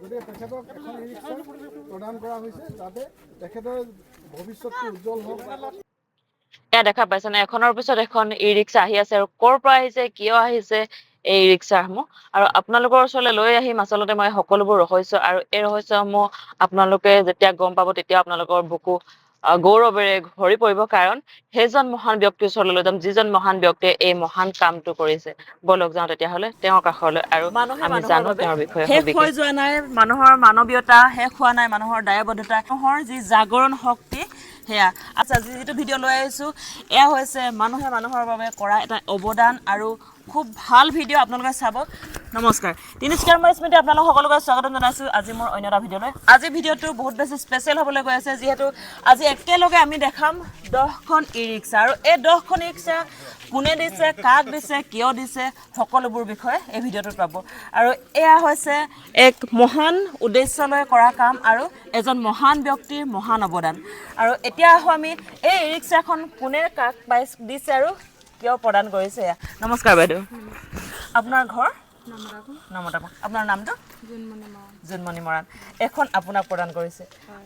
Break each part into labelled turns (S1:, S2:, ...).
S1: গতিকে তেখেতক এখন ই ৰিক্সা প্ৰদান কৰা হৈছে যাতে তেখেতৰ ভৱিষ্যতটো উজ্জ্বল হওক।
S2: এয়া দেখা পাইছেনে এখনৰ পিছত এখন ই ৰিক্সা আহি আছে আৰু ক'ৰ পৰা আহিছে কিয় আহিছে এই ৰিক্সাসমূহ আৰু আপোনালোকৰ ওচৰলৈ লৈ আহিম। আচলতে মই সকলোবোৰ ৰহস্য আৰু এই ৰহস্যসমূহ আপোনালোকে যেতিয়া গম পাব তেতিয়া আপোনালোকৰ বুকু গৌৰৱেৰে ভৰি পৰিব, কাৰণ সেইজন মহান ব্যক্তিৰ ওচৰলৈ লৈ যাম যিজন মহান ব্যক্তিয়ে এই মহান কামটো কৰিছে। বলক যাওঁ তেতিয়াহ'লে তেওঁৰ কাষলৈ আৰু আমি জানো তেওঁৰ বিষয়ে শেষ হৈ যোৱা নাই মানুহৰ মানৱীয়তা, শেষ হোৱা নাই মানুহৰ দায়বদ্ধতা, মানুহৰ যি জাগৰণ শক্তি সেয়া। আচ্ছা, যিটো ভিডিঅ' লৈ আহিছোঁ এয়া হৈছে মানুহে মানুহৰ বাবে কৰা এটা অৱদান আৰু খুব ভাল ভিডিঅ' আপোনালোকে চাব। নমস্কাৰ, তিনিচুকীয়াৰ মই স্মৃতি আপোনালোক সকলোকে স্বাগতম জনাইছোঁ আজি মোৰ অন্য এটা ভিডিঅ'লৈ। আজি ভিডিঅ'টো বহুত বেছি স্পেচিয়েল হ'বলৈ গৈ আছে যিহেতু আজি একেলগে আমি দেখাম 10খন ই ৰিক্সা আৰু এই 10খন ই ৰিক্সা কোনে দিছে, কাক দিছে, কিয় দিছে, সকলোবোৰ বিষয়ে এই ভিডিঅ'টোত পাব। আৰু এয়া হৈছে এক মহান উদ্দেশ্যলৈ কৰা কাম আৰু এজন মহান ব্যক্তিৰ মহান অৱদান। আৰু এতিয়া আহোঁ আমি এই ই ৰিক্সাখন কোনে কাক দিছে আৰু কিয় প্ৰদান কৰিছে। নমস্কাৰ বাইদেউ, আপোনাৰ ঘৰ? নমতাকুম। আপোনাৰ নামটো? জোনমণি মৰাণ। এখন আপোনাক প্ৰদান কৰিছে।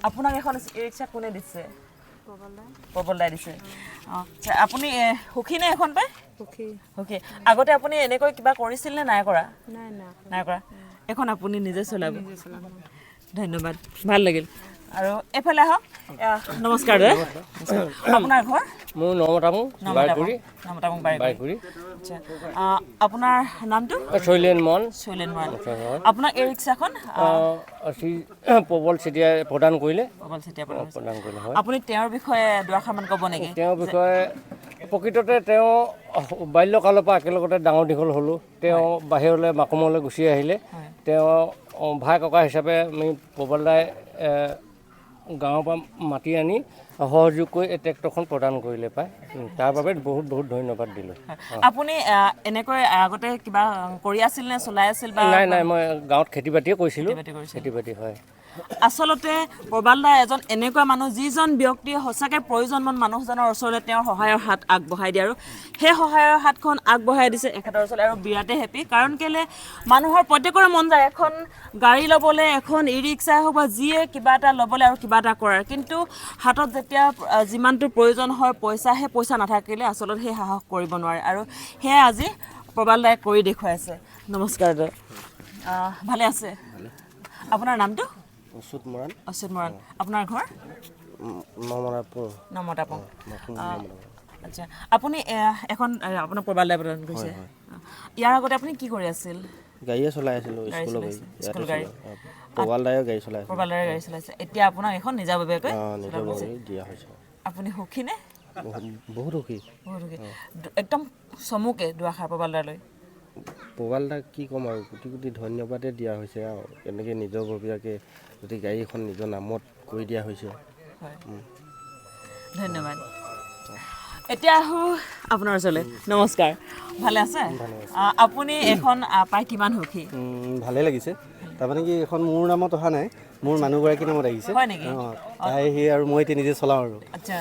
S2: আপোনাক এখন ই ৰিক্সা কোনে দিছে? প্ৰবলদাই দিছে। আচ্ছা, আপুনি সুখী নে এখন পাই? সুখী। আগতে আপুনি এনেকৈ কিবা কৰিছিল নে নাই কৰা? নাই কৰা। এখন আপুনি নিজে চলাব? ধন্যবাদ, ভাল লাগিল। আৰু এইফালে আহক। নমস্কাৰ দাদা, আপোনাৰ ঘৰ?
S3: মোৰ নমতাকুম বাৰকুৰি।
S2: আচ্ছা, আপোনাৰ নামটো?
S3: শৈলেন মন।
S2: শৈলেন মৰাণ। আপোনাৰ এই ৰিক্সাখন
S3: প্ৰবল চেতিয়াই প্ৰদান কৰিলে।
S2: প্ৰদান কৰিলে। আপুনি তেওঁৰ বিষয়ে দুআষাৰমান ক'ব নেকি?
S3: তেওঁৰ বিষয়ে প্ৰকৃততে তেওঁ বাল্যকালৰ পৰা একেলগতে ডাঙৰ দীঘল হ'লোঁ। তেওঁ বাহিৰলৈ মাকুমলৈ গুচি আহিলে। তেওঁ ভাই ককা হিচাপে আমি প্ৰবলদাই গাঁৱৰ পৰা মাতি আনি সহযোগ কৰি এই ট্ৰেক্টৰখন প্ৰদান কৰিলে পায়। তাৰ বাবে বহুত বহুত ধন্যবাদ দিলোঁ।
S2: আপুনি এনেকৈ আগতে কিবা কৰি আছিল নে চলাই আছিল?
S3: নাই, মই গাঁৱত খেতি বাতিয়ে কৰিছিলোঁ। খেতি বাতি হয়।
S2: আচলতে প্ৰবালদা এজন এনেকুৱা মানুহ যিজন ব্যক্তিয়ে সঁচাকৈ প্ৰয়োজনমন মানুহজনৰ ওচৰলৈ তেওঁৰ সহায়ৰ হাত আগবঢ়াই দিয়ে আৰু সেই সহায়ৰ হাতখন আগবঢ়াই দিছে এখেতৰ ওচৰলৈ আৰু বিৰাটেই হেপী। কাৰণ কেলৈ মানুহৰ প্ৰত্যেকৰে মন যায় এখন গাড়ী ল'বলৈ, এখন ই ৰিক্সাই হওক বা যিয়ে কিবা এটা ল'বলৈ আৰু কিবা এটা কৰাৰ, কিন্তু হাতত যেতিয়া যিমানটো প্ৰয়োজন হয় পইচা, সেই পইচা নাথাকিলে আচলতে সেই সাহস কৰিব নোৱাৰে আৰু সেয়া আজি প্ৰবালদাই কৰি দেখুৱাইছে। নমস্কাৰ দাদা, ভালে আছে? আপোনাৰ নামটো?
S3: অচ্যুত মৰাণ।
S2: অচ্যুত মৰাণ। আপোনাৰ ঘৰ? নমতাপুৰ। আচ্ছা, আপুনি এখন আপোনাৰ প্ৰবালদাই প্ৰদান কৰিছে। ইয়াৰ আগতে আপুনি কি কৰি আছিল?
S3: গাড়ীয়ে চলাই আছিলোঁ, স্কুল গাড়ী। প্ৰবালদায়ো গাড়ী চলাই আছিল।
S2: প্ৰবালদাৰে গাড়ী চলাইছে। এতিয়া আপোনাক এখন নিজাববীয়াকৈ
S3: দিয়া হৈছে।
S2: আপুনি সুখী নে?
S3: বহুত সুখী।
S2: বহুত সুখী। একদম চমুকে দুআষাৰ প্ৰবালদালৈ।
S3: প্ৰবালদাক কি ক'ম আৰু কোটি কোটি ধন্যবাদেই দিয়া হৈছে আৰু এনেকৈ নিজৰববীয়াকৈ যদি গাড়ী এখন নিজৰ নামত কৰি দিয়া হৈছে।
S2: হয়, ধন্যবাদ। এতিয়া আহোঁ আপোনাৰ ওচৰলৈ। নমস্কাৰ, ভালে আছে? আপুনি এখন পাই কিমান সুখী?
S4: ভালেই লাগিছে। তাৰমানে কি এখন মোৰ নামত অহা নাই, মোৰ মানুহগৰাকীৰ নামত আহিছে।
S2: হয় নেকি?
S4: তাই সি আৰু মই এতিয়া নিজে চলাওঁ আৰু।
S2: আচ্ছা,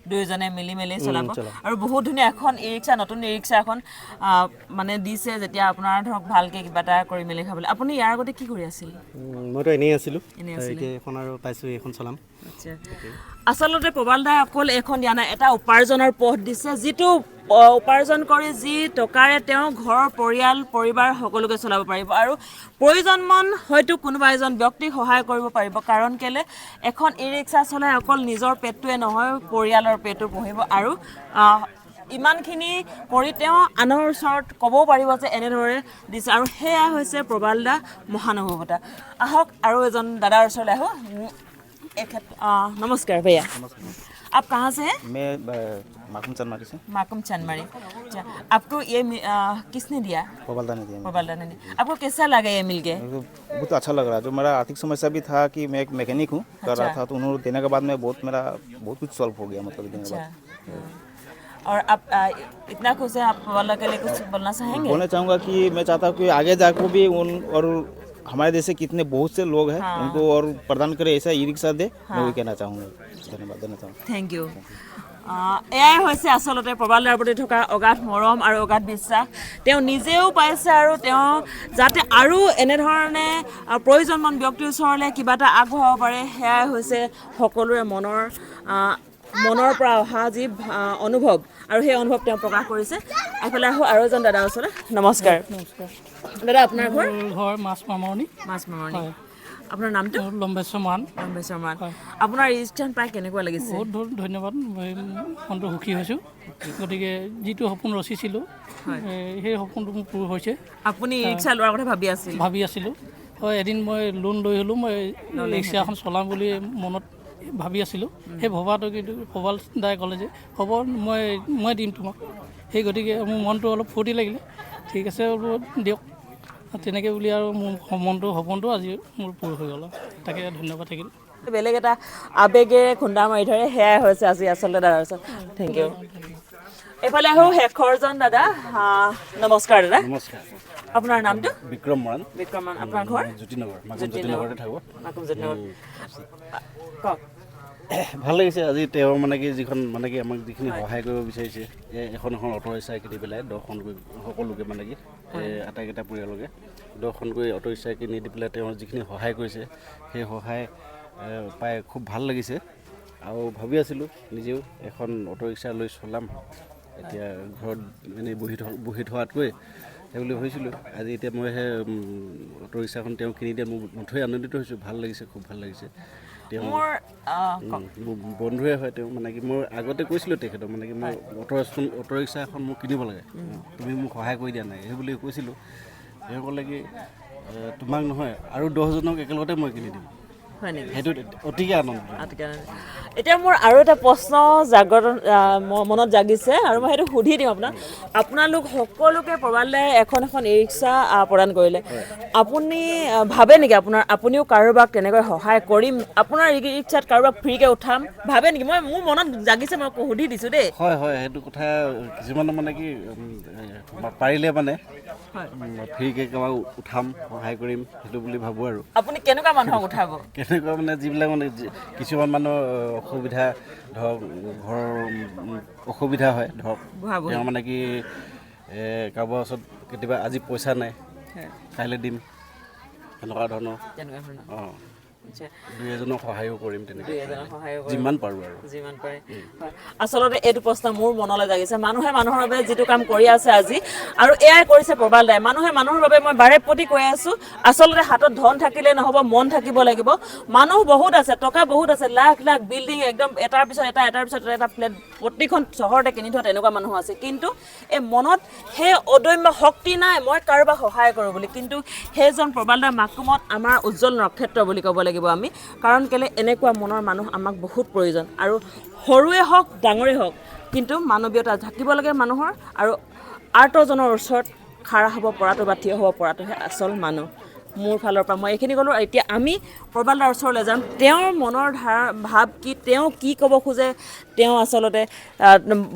S2: দুয়োজনে মিলি মেলি চলাব আৰু বহুত ধুনীয়া এখন ই ৰিক্সা, নতুন ই ৰিক্সা এখন মানে দিছে যেতিয়া আপোনাৰ ধৰক ভালকৈ কিবা এটা কৰি মেলি খাবলৈ। আপুনি ইয়াৰ আগতে কি কৰি আছিল?
S4: মইতো এনেই আছিলোঁ, এতিয়া এখন আৰু পাইছোঁ, এইখন চলাম।
S2: আচ্ছা, আচলতে প্ৰবালদাই অকল এইখন দিয়া নাই, এটা উপাৰ্জনৰ পথ দিছে, যিটো উপাৰ্জন কৰি যি টকাৰে তেওঁ ঘৰৰ পৰিবাৰ সকলোকে চলাব পাৰিব আৰু প্ৰয়োজনমন হয়তো কোনোবা এজন ব্যক্তিক সহায় কৰিব পাৰিব। কাৰণ কেলৈ এখন ই ৰিক্সা চলাই অকল নিজৰ পেটটোৱে নহয়, পৰিয়ালৰ পেটো পুহিব আৰু ইমানখিনি কৰি তেওঁ আনৰ ওচৰত ক'বও পাৰিব যে এনেদৰে দিছে আৰু সেয়া হৈছে প্ৰবালদা মহানুভৱতা। আহক আৰু এজন দাদাৰ ওচৰলৈ আহোঁ। नमस्कार भैया, आप कहाँ से हैं?
S5: मैं माकुम चंदमारी से।
S2: माकुम चंदमारी। अच्छा, आपको ये किसने दिया?
S5: प्रबलदा ने दिया।
S2: प्रबलदा ने। आपको कैसा लगा ये मिल के?
S5: बहुत अच्छा लग रहा है। जो मेरा आर्थिक समस्या भी था कि मैं एक मैकेनिक हूँ, कर रहा था, तो उन्होंने देने के बाद में मेरा बहुत कुछ सॉल्व हो गया, मतलब देने के बाद।
S2: और आप इतना खुश हैं, आप प्रबलदा के लिए कुछ बोलना चाहेंगे?
S5: बोलना चाहूँगा कि मैं चाहता हूँ कि आगे जाकर भी और हमारे देश से कितने बहुत से लोग हैं, उनको और प्रदान करे ऐसा ई रिक्शा दे, मैं वही कहना चाहूँगा। धन्यवाद देना चाहूँगा।
S2: Thank you. এয়াই হৈছে আচলতে প্ৰবাল দাৰ প্ৰতি থকা অগাধ মৰম আৰু অগাধ বিশ্বাস তেওঁ নিজেও পাইছে আৰু তেওঁ যাতে আৰু এনেধৰণে প্ৰয়োজনমন ব্যক্তিৰ ওচৰলৈ কিবা এটা আগবঢ়াব পাৰে সেয়াই হৈছে সকলোৰে মনৰ পৰা অহা যি অনুভৱ আৰু সেই অনুভৱ তেওঁ প্ৰকাশ কৰিছে এইফালে আহোঁ আৰু এজন দাদাৰ ওচৰলৈ নমস্কাৰ দাদা আপোনাৰ
S6: ঘৰ মাছ মামনি
S2: আপোনাৰ নামটো
S6: লম্বেশ্বৰ মান
S2: আপোনাৰ ৰেজিষ্ট্ৰেশ্যন পাই কেনেকুৱা লাগিছে
S6: বহুত বহুত ধন্যবাদ মনটো সুখী হৈছোঁ গতিকে যিটো সপোন ৰচিছিলোঁ সেই সপোনটো মোৰ পূৰ হৈছে
S2: আপুনি ৰিক্সা লোৱাৰ কথা
S6: ভাবি আছিলোঁ হয় এদিন মই লোন লৈ হ'লোঁ মই ৰিক্সা এখন চলাম বুলি মনত ভাবি আছিলোঁ সেই ভবাটো কিন্তু প্ৰবাল দাই ক'লে যে হ'ব মই দিম তোমাক সেই গতিকে মোৰ মনটো অলপ ফূৰ্তি লাগিলে ঠিক আছে বোলো দিয়ক তেনেকৈ বুলি আৰু মোৰ সপোনটো আজি মোৰ পূৰ হৈ গ'ল তাকে ধন্যবাদ থাকিল
S2: বেলেগ এটা আৱেগেৰে খুন্দা মাৰি ধৰে সেয়াই হৈছে আজি আচলতে দাদাৰ ওচৰত থেংক ইউ এইফালে আহোঁ শেষৰজন দাদা নমস্কাৰ দাদা
S4: নমস্কাৰ
S2: আপোনাৰ নামটো
S4: বিক্ৰম মৰাণ
S2: আপোনাৰ ঘৰ
S4: জ্যোতিনগৰতে থাকোঁ
S2: কওক
S4: ভাল লাগিছে আজি তেওঁৰ মানে কি যিখন মানে কি আমাক যিখিনি সহায় কৰিব বিচাৰিছে এখন অটো ৰিক্সা কিনি পেলাই দৰ্শন কৰি সকলোকে মানে কি আটাইকেইটা পৰিয়ালকে দৰ্শন কৰি অটো ৰিক্সা কিনি দি পেলাই তেওঁৰ যিখিনি সহায় কৰিছে সেই সহায় পাই খুব ভাল লাগিছে আৰু ভাবি আছিলোঁ নিজেও এখন অটো ৰিক্সা লৈ চলাম এতিয়া ঘৰত এনেই বহি থোৱাতকৈ সেইবুলি ভাবিছিলোঁ আজি এতিয়া মই সেই অটো ৰিক্সাখন তেওঁ কিনি দিয়া মোৰ নথৈ আনন্দিত হৈছোঁ ভাল লাগিছে খুব ভাল লাগিছে তেওঁ মোৰ বন্ধুৱে হয় তেওঁ মানে কি মই আগতে কৈছিলোঁ তেখেতক মানে কি মই অটো ৰিক্সা এখন মোক কিনিব লাগে তুমি মোক সহায় কৰি দিয়া নাই সেই বুলি কৈছিলোঁ তেওঁ ক'লে কি তোমাক নহয় আৰু 10জনক একেলগতে মই কিনি দিম
S2: হয় নেকি
S4: সেইটো অতিকে আনন্দ
S2: এতিয়া মোৰ আৰু এটা প্ৰশ্ন মনত জাগিছে আৰু মই সেইটো সুধি দিম আপোনালোক সকলোকে প্ৰবাল দাই এখন ই ৰিক্সা প্ৰদান কৰিলে আপুনি ভাবে নেকি আপুনিও কাৰোবাক তেনেকৈ সহায় কৰিম আপোনাৰ ই ৰিক্সাত কাৰোবাক ফ্ৰীকৈ উঠাম ভাবে নেকি মোৰ মনত জাগিছে মই সুধি দিছোঁ দেই
S4: হয় সেইটো কথা কিছুমানে মানে কি পাৰিলে মানে ফ্ৰীকৈ কাৰোবাক উঠাম সহায় কৰিম সেইটো বুলি ভাবোঁ আৰু
S2: আপুনি কেনেকুৱা মানুহক উঠাব
S4: কেনেকুৱা মানে যিবিলাক মানে কিছুমান মানুহৰ অসুবিধা ধৰক ঘৰৰ অসুবিধা হয় ধৰক তেওঁ মানে কি কাৰোবাৰ ওচৰত কেতিয়াবা আজি পইচা নাই কাইলৈ দিম সেনেকুৱা ধৰণৰ দুই এজনক সহায়ো কৰিম তেনেকৈ যিমান পাৰোঁ আৰু
S2: আচলতে এইটো প্ৰশ্ন মোৰ মনলৈ জাগিছে মানুহে মানুহৰ বাবে যিটো কাম কৰি আছে আজি আৰু এয়াই কৰিছে প্ৰবাল দাই মানুহে মানুহৰ বাবে মই বাৰে প্ৰতি কৈ আছোঁ আচলতে হাতত ধন থাকিলে নহ'ব মন থাকিব লাগিব মানুহ বহুত আছে টকা বহুত আছে লাখ লাখ বিল্ডিং একদম এটাৰ পিছত এটা ফ্লেট প্ৰতিখন চহৰতে কিনি থোৱা তেনেকুৱা মানুহ আছে কিন্তু এই মনত সেই অদম্য শক্তি নাই মই কাৰোবাক সহায় কৰোঁ বুলি কিন্তু সেইজন প্ৰবাল দাৰ মাকুমত আমাৰ উজ্জ্বল নক্ষত্ৰ বুলি ক'ব লাগিব আমি কাৰণ কেলে এনেকুৱা মনৰ মানুহ আমাক বহুত প্ৰয়োজন আৰু সৰুৱে হওক ডাঙৰেই হওক কিন্তু মানৱীয়তা থাকিব লাগে মানুহৰ আৰু আৰ্তজনৰ ওচৰত খাৰা হ'ব পৰাটো বা থিয় হ'ব পৰাটোহে আচল মানুহ মোৰ ফালৰ পৰা মই এইখিনি ক'লোঁ এতিয়া আমি প্ৰবাল দাৰ ওচৰলৈ যাম তেওঁৰ মনৰ ভাৱ কি তেওঁ কি ক'ব খোজে তেওঁ আচলতে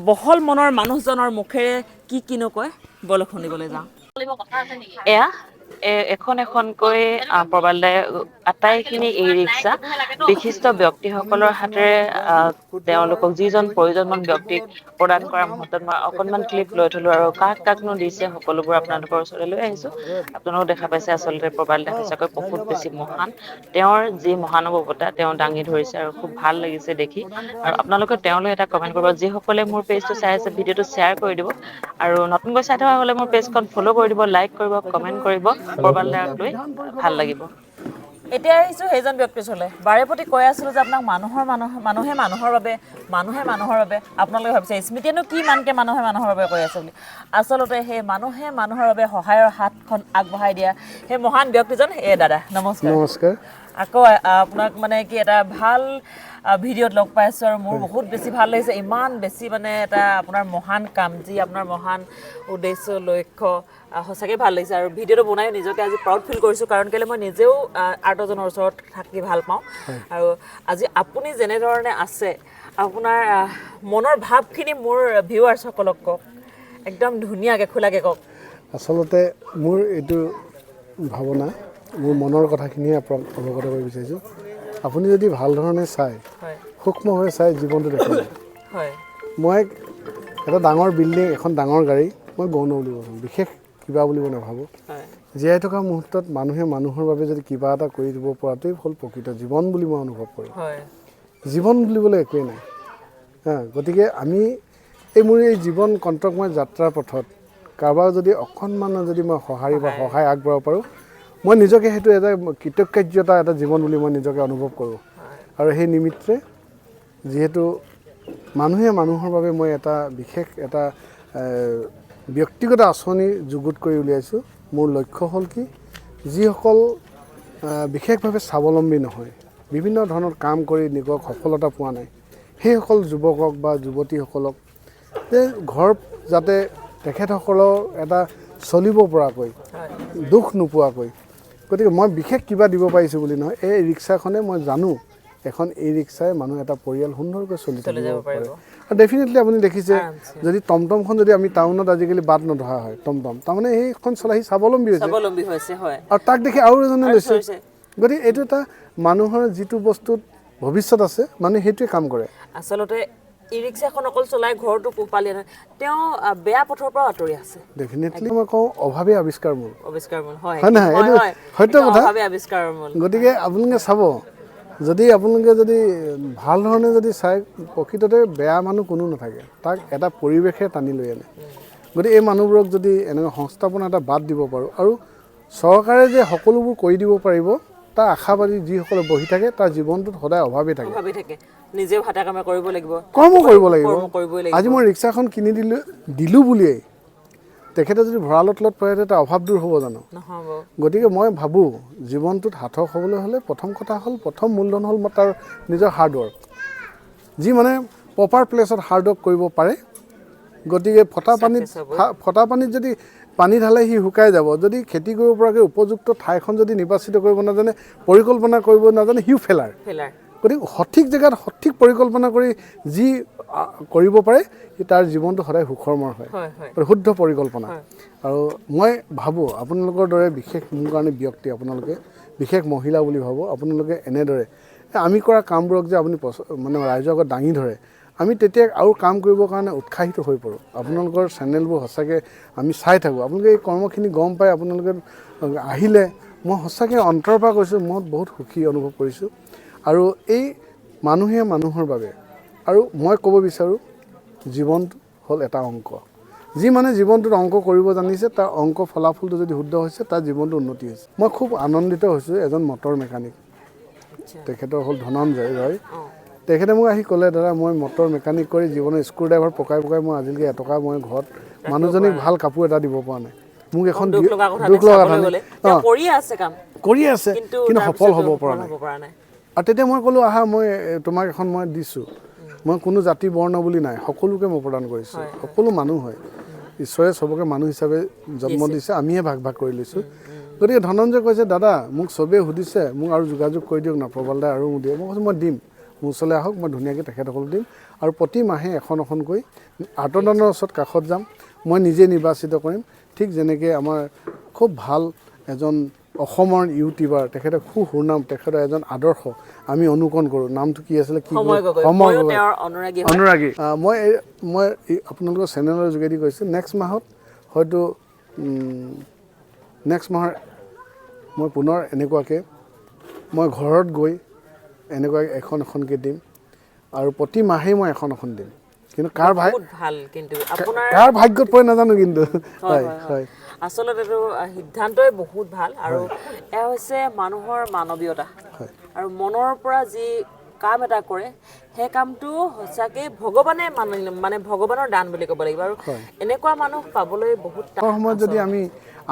S2: বহল মনৰ মানুহজনৰ মুখেৰে কি নকয় বলক শুনিবলৈ যাওঁ এয়া এখনকৈ প্ৰবাল দাই আটাইখিনি ই ৰিক্সা বিশিষ্ট ব্যক্তিসকলৰ হাতেৰে তেওঁলোকক যিজন প্ৰয়োজনমন ব্যক্তিক প্ৰদান কৰাৰ মুহূৰ্তত মই অকণমান ক্লিপ লৈ থলোঁ আৰু কাকনো দিছে সকলোবোৰ আপোনালোকৰ ওচৰলৈ লৈ আহিছোঁ আপোনালোকক দেখা পাইছে আচলতে প্ৰবাল দাই সঁচাকৈ বহুত বেছি মহান তেওঁৰ যি মহানুভৱতা তেওঁ দাঙি ধৰিছে আৰু খুব ভাল লাগিছে দেখি আৰু আপোনালোকে তেওঁলৈ এটা কমেণ্ট কৰিব যিসকলে মোৰ পেজটো চাই আছে ভিডিঅ'টো শ্বেয়াৰ কৰি দিব আৰু নতুনকৈ চাই থকা হ'লে মোৰ পেজখন ফ'ল' কৰি দিব লাইক কৰিব কমেণ্ট কৰিব প্ৰবাল দাক লৈ ভাল লাগিব এতিয়া আহিছোঁ সেইজন ব্যক্তিৰ ওচৰলৈ বাৰে প্ৰতি কৈ আছিলোঁ যে আপোনাক মানুহে মানুহৰ বাবে আপোনালোকে ভাবিছে স্মৃতিয়েনো কি মানকৈ মানুহে মানুহৰ বাবে কৈ আছে বুলি আচলতে সেই মানুহে মানুহৰ বাবে সহায়ৰ হাতখন আগবঢ়াই দিয়া সেই মহান ব্যক্তিজন দাদা নমস্কাৰ আকৌ আপোনাক মানে কি এটা ভাল ভিডিঅ'ত লগ পাইছোঁ আৰু মোৰ বহুত বেছি ভাল লাগিছে ইমান বেছি মানে এটা আপোনাৰ মহান কাম যি আপোনাৰ মহান উদ্দেশ্য লক্ষ্য সঁচাকৈ ভাল লাগিছে আৰু ভিডিঅ'টো বনাই নিজকে আজি প্ৰাউড ফিল কৰিছোঁ কাৰণ কেলৈ মই নিজেও আৰ্টজনৰ ওচৰত থাকি ভাল পাওঁ আৰু আজি আপুনি যেনেধৰণে আছে আপোনাৰ মনৰ ভাৱখিনি মোৰ ভিউৱাৰ্ছসকলক কওক একদম ধুনীয়াকৈ খোলাকৈ কওক
S1: আচলতে মোৰ এইটো ভাৱনা মোৰ মনৰ কথাখিনিয়ে আপোনাক অৱগত কৰিব বিচাৰিছোঁ আপুনি যদি ভাল ধৰণে চায় সূক্ষ্মভাৱে চাই জীৱনটো দেখিব মই এটা ডাঙৰ বিল্ডিং এখন ডাঙৰ গাড়ী মই গৌণ বুলি ভাবোঁ, বিশেষ কিবা বুলি মই নাভাবোঁ। জীয়াই থকা মুহূৰ্তত মানুহে মানুহৰ বাবে যদি কিবা এটা কৰি দিব পৰাটোৱেই হ'ল প্ৰকৃত জীৱন বুলি মই অনুভৱ কৰোঁ। জীৱন বুলিবলৈ একোৱেই নাই। গতিকে আমি মোৰ এই জীৱন কণ্টকময় যাত্ৰাৰ পথত কাৰোবাৰ যদি অকণমান যদি মই সহায় আগবঢ়াব পাৰোঁ, মই নিজকে সেইটো এটা কৃতজ্ঞতা এটা জীৱন বুলি মই নিজকে অনুভৱ কৰোঁ। আৰু সেই নিমিত্তে যিহেতু মানুহে মানুহৰ বাবে মই এটা বিশেষ এটা ব্যক্তিগত আঁচনি যুগুত কৰি উলিয়াইছোঁ। মোৰ লক্ষ্য হ'ল কি, যিসকল বিশেষভাৱে স্বাৱলম্বী নহয়, বিভিন্ন ধৰণৰ কাম কৰি নিজক সফলতা পোৱা নাই, সেইসকল যুৱকক বা যুৱতীসকলক যে ঘৰ যাতে তেখেতসকলৰ এটা চলিব পৰাকৈ, দুখ নোপোৱাকৈ, গতিকে মই বিশেষ কিবা দিব পাৰিছোঁ বুলি নহয়, এই ৰিক্সাখনে মই জানো এখন ই ৰিক্সাই মানুহ এটা পৰিয়াল সুন্দৰকৈ চলি থাকিব পাৰে। আৰু ডেফিনেটলি আপুনি দেখিছে যদি টমটমখন যদি আমি টাউনত আজিকালি বাদ নধৰা হয়, টমটম তাৰমানে সেইখন চলাই স্বাৱলম্বী হৈছে আৰু তাক দেখি আৰু এজনে লৈছে। গতিকে এইটো এটা মানুহৰ যিটো বস্তুত ভৱিষ্যত আছে, মানুহে সেইটোৱে কাম কৰে।
S2: আচলতে ই ৰিক্সাখন অকল চলাই ঘৰটো পোহপালে নহয়, তেওঁ বেয়া পথৰ পৰা আঁতৰি আছে।
S1: ডেফিনেটলি মই কওঁ অভাৱে আৱিষ্কাৰ মূল,
S2: হয়
S1: নহয় এইটো সত্য কথা। গতিকে আপোনালোকে চাব, যদি আপোনালোকে যদি ভাল ধৰণে যদি চাই, প্ৰকৃততে বেয়া মানুহ কোনো নাথাকে, তাক এটা পৰিৱেশে টানি লৈ আনে। গতিকে এই মানুহবোৰক যদি এনেকুৱা সংস্থাপন এটা বাদ দিব পাৰোঁ, আৰু চৰকাৰে যে সকলোবোৰ কৰি দিব পাৰিব তাৰ আশাবাদী যিসকলে বহি থাকে, তাৰ জীৱনটোত সদায় অভাৱেই থাকে।
S2: নিজেও হাতে কামে কৰিব লাগিব,
S1: কৰ্ম কৰিব লাগিব। আজি মই ৰিক্সাখন কিনি দিলোঁ বুলিয়েই তেখেতে যদি ভঁৰালত তলত পৰে, তাৰ অভাৱ দূৰ হ'ব জানো? গতিকে মই ভাবোঁ জীৱনটোত সাৰ্থক হ'বলৈ হ'লে প্ৰথম মূলধন হ'ল তাৰ নিজৰ হাৰ্ডৱৰ্ক। যি মানে প্ৰপাৰ প্লেচত হাৰ্ডৱৰ্ক কৰিব পাৰে। গতিকে ফটা পানীত যদি পানী ঢালে সি শুকাই যাব। যদি খেতি কৰিব পৰাকৈ উপযুক্ত ঠাইখন যদি নিৰ্বাচিত কৰিব নাজানে, পৰিকল্পনা কৰিব নাজানে, সিও ফেলাৰ। গতিকে সঠিক জেগাত সঠিক পৰিকল্পনা কৰি যি কৰিব পাৰে, তাৰ জীৱনটো সদায় সুখৰমৰ হয়, শুদ্ধ পৰিকল্পনা। আৰু মই ভাবোঁ আপোনালোকৰ দৰে বিশেষ মোৰ কাৰণে ব্যক্তি, আপোনালোকে বিশেষ মহিলা বুলি ভাবোঁ, আপোনালোকে এনেদৰে আমি কৰা কামবোৰক যে আপুনি মানে ৰাইজৰ আগত দাঙি ধৰে, আমি তেতিয়া আৰু কাম কৰিবৰ কাৰণে উৎসাহিত হৈ পৰোঁ। আপোনালোকৰ চেনেলবোৰ সঁচাকৈ আমি চাই থাকোঁ, আপোনালোকে এই কৰ্মখিনি গম পাই আপোনালোকে আহিলে মই সঁচাকৈ অন্তৰৰ পৰা কৈছোঁ, মই বহুত সুখী অনুভৱ কৰিছোঁ। আৰু এই মানুহে মানুহৰ বাবে, আৰু মই ক'ব বিচাৰোঁ জীৱনটো হ'ল এটা অংক। যি মানে জীৱনটোত অংক কৰিব জানিছে, তাৰ অংক ফলাফলটো যদি শুদ্ধ হৈছে, তাৰ জীৱনটো উন্নতি হৈছে। মই খুব আনন্দিত হৈছোঁ। এজন মটৰ মেকানিক, তেখেতৰ হ'ল ধনঞ্জয় ৰয়, তেখেতে মোক আহি ক'লে, দাদা মই মটৰ মেকানিক কৰি জীৱনৰ স্ক্ৰু ড্ৰাইভাৰ পকাই মই আজিলৈকে এটকা মই ঘৰত মানুহজনীক ভাল কাপোৰ এটা দিব পৰা নাই। মোক এখন দুখ লগা কথা কৰি আছে, কিন্তু সফল হ'ব পৰা নাই। আৰু তেতিয়া মই ক'লোঁ, আহা মই তোমাক এখন মই দিছোঁ, মই কোনো জাতি বৰ্ণ বুলি নাই, সকলোকে মই প্ৰদান কৰিছোঁ। সকলো মানুহ হয়, ঈশ্বৰে চবকে মানুহ হিচাপে জন্ম দিছে, আমিহে ভাগ ভাগ কৰি লৈছোঁ। গতিকে ধনঞ্জয় কৈছে, দাদা মোক চবেই সুধিছে, মোক আৰু যোগাযোগ কৰি দিয়ক না, প্ৰবল দাই আৰু মোক দিয়ে। মই কৈছোঁ মই দিম, মোৰ ওচৰলৈ আহক, মই ধুনীয়াকৈ তেখেতসকলক দিম। আৰু প্ৰতি মাহে এখনকৈ আৰ্তদানৰ ওচৰত কাষত যাম, মই নিজে নিৰ্বাচিত কৰিম। ঠিক যেনেকৈ আমাৰ খুব ভাল এজন অসমৰ ইউটিউবাৰ, তেখেতে খুব সুনাম, তেখেতৰ এজন আদৰ্শ আমি অনুকৰণ কৰোঁ। নামটো কি আছিলে? অনুৰাগী। মই আপোনালোকৰ চেনেলৰ যোগেদি কৈছোঁ, নেক্সট মাহত হয়তো নেক্সট মাহৰ মই পুনৰ এনেকুৱাকৈ মই ঘৰত গৈ এনেকুৱাকৈ এখনকৈ দিম, আৰু প্ৰতি মাহেই মই এখন দিম। কিন্তু কাৰ ভাগ্যত পৰে নাজানো, কিন্তু হয়
S2: আচলতে এইটো সিদ্ধান্তই বহুত ভাল। আৰু এয়া হৈছে মানুহৰ মানৱীয়তা, আৰু মনৰ পৰা যি কাম এটা কৰে, সেই কামটো সঁচাকৈ ভগৱানে মানে ভগৱানৰ দান বুলি ক'ব লাগিব। আৰু এনেকুৱা মানুহ পাবলৈ বহুত
S1: সময়ত যদি আমি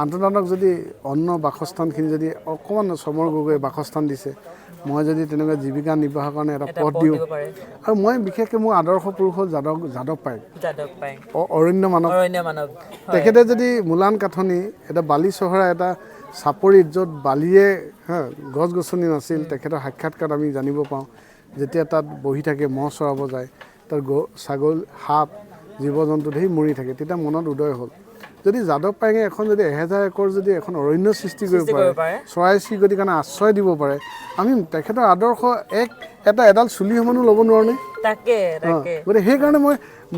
S1: আন্তঃদানক যদি অন্ন বাসস্থানখিনি যদি অকণমান চমৰ গগৈ বাসস্থান দিছে, মই যদি তেনেকুৱা জীৱিকা নিৰ্বাহৰ কাৰণে এটা পথ দিওঁ। আৰু মই বিশেষকৈ মোৰ আদৰ্শ পুৰুষ হ'ল যাদৱ পায়েং, অৰণ্য মানৱ। তেখেতে যদি মোলান কাঠনি এটা বালি চহৰা এটা চাপৰিত, য'ত বালিয়ে গছ গছনি নাছিল, তেখেতৰ সাক্ষাৎকাৰ আমি জানিব পাওঁ। যেতিয়া তাত বহি থাকে, মহ চৰাব যায়, তাত ছাগলী, সাপ, জীৱ জন্তু ধেৰ মৰি থাকে, তেতিয়া মনত উদয় হ'ল, যদি যাদৱ পায়েঙে এখন যদি 1000 একৰ যদি এখন অৰণ্য সৃষ্টি কৰিব পাৰে, চৰাই চিৰিকটিৰ কাৰণে আশ্ৰয় দিব পাৰে, আমি তেখেতৰ আদৰ্শ এডাল চুলি সমানো ল'ব নোৱাৰোঁ নে? গতিকে সেইকাৰণে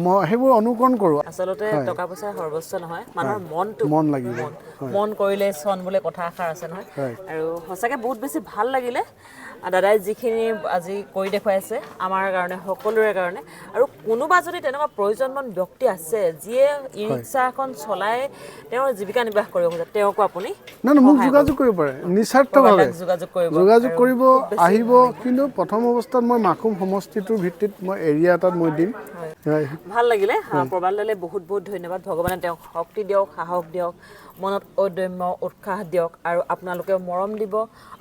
S1: মই সেইবোৰ অনুকৰণ কৰোঁ।
S2: আচলতে টকা পইচা সৰ্বস্ব নহয়, মানুহৰ মনটো
S1: মন লাগিব।
S2: মন কৰিলে চন বোলে কথা এষাৰ আছে নহয়।
S1: হয়।
S2: আৰু সঁচাকৈ বহুত বেছি ভাল লাগিলে দাদাই যিখিনি আজি কৰি দেখুৱাইছে আমাৰ কাৰণে, সকলোৰে কাৰণে। আৰু কোনোবা যদি তেনেকুৱা প্ৰয়োজনমন ব্যক্তি আছে যিয়ে ই ৰিক্সা এখন চলাই তেওঁৰ জীৱিকা নিৰ্বাহ কৰিব খোজে, তেওঁকো আপুনি
S1: নাই মোক যোগাযোগ কৰিব পাৰে নিস্বাৰ্থভাৱে যোগাযোগ কৰিব আহিব। কিন্তু প্ৰথম অৱস্থাত মই মাকুম সমষ্টিটোৰ ভিত্তিত মই এৰিয়া এটাত মই দিম।
S2: ভাল লাগিলে। প্ৰবাল দালে বহুত বহুত ধন্যবাদ। ভগৱানে তেওঁক শক্তি দিয়ক, সাহস দিয়ক, মনত অদম্য উৎসাহ দিয়ক আৰু আপোনালোকে মৰম দিব,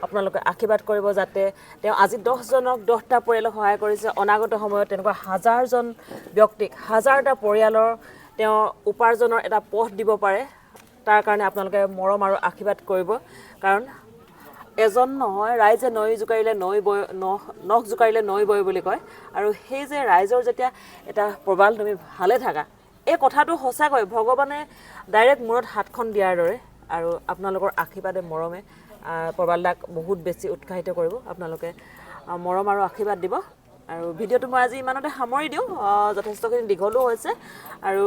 S2: আপোনালোকে আশীৰ্বাদ কৰিব যাতে তেওঁ আজি 10জনক 10টা পৰিয়ালক সহায় কৰিছে। অনাগত সময়ত তেনেকুৱা হাজাৰজন ব্যক্তিক, হাজাৰটা পৰিয়ালৰ তেওঁ উপাৰ্জনৰ এটা পথ দিব পাৰে। তাৰ কাৰণে আপোনালোকে মৰম আৰু আশীৰ্বাদ কৰিব। কাৰণ এজন নহয়, ৰাইজে নৈ জোকাৰিলে নৈ বয়, নখ জোকাৰিলে নৈ বয় বুলি কয়। আৰু সেই যে ৰাইজৰ যেতিয়া এটা প্ৰবাল তুমি ভালে থাকা, এই কথাটো সঁচাকৈ ভগৱানে ডাইৰেক্ট মূৰত হাতখন দিয়াৰ দৰে। আৰু আপোনালোকৰ আশীৰ্বাদে মৰমে প্ৰবাল দাক বহুত বেছি উৎসাহিত কৰিব। আপোনালোকে মৰম আৰু আশীৰ্বাদ দিব। আৰু ভিডিঅ'টো মই আজি ইমানতে সামৰি দিওঁ, যথেষ্টখিনি দীঘলো হৈছে। আৰু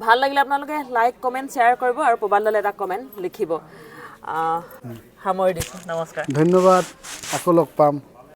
S2: ভাল লাগিলে আপোনালোকে লাইক কমেণ্ট শ্বেয়াৰ কৰিব আৰু প্ৰবাল দালে এটা কমেণ্ট লিখিব। সামৰি দিছোঁ, নমস্কাৰ।
S1: ধন্যবাদ, আকৌ লগ পাম।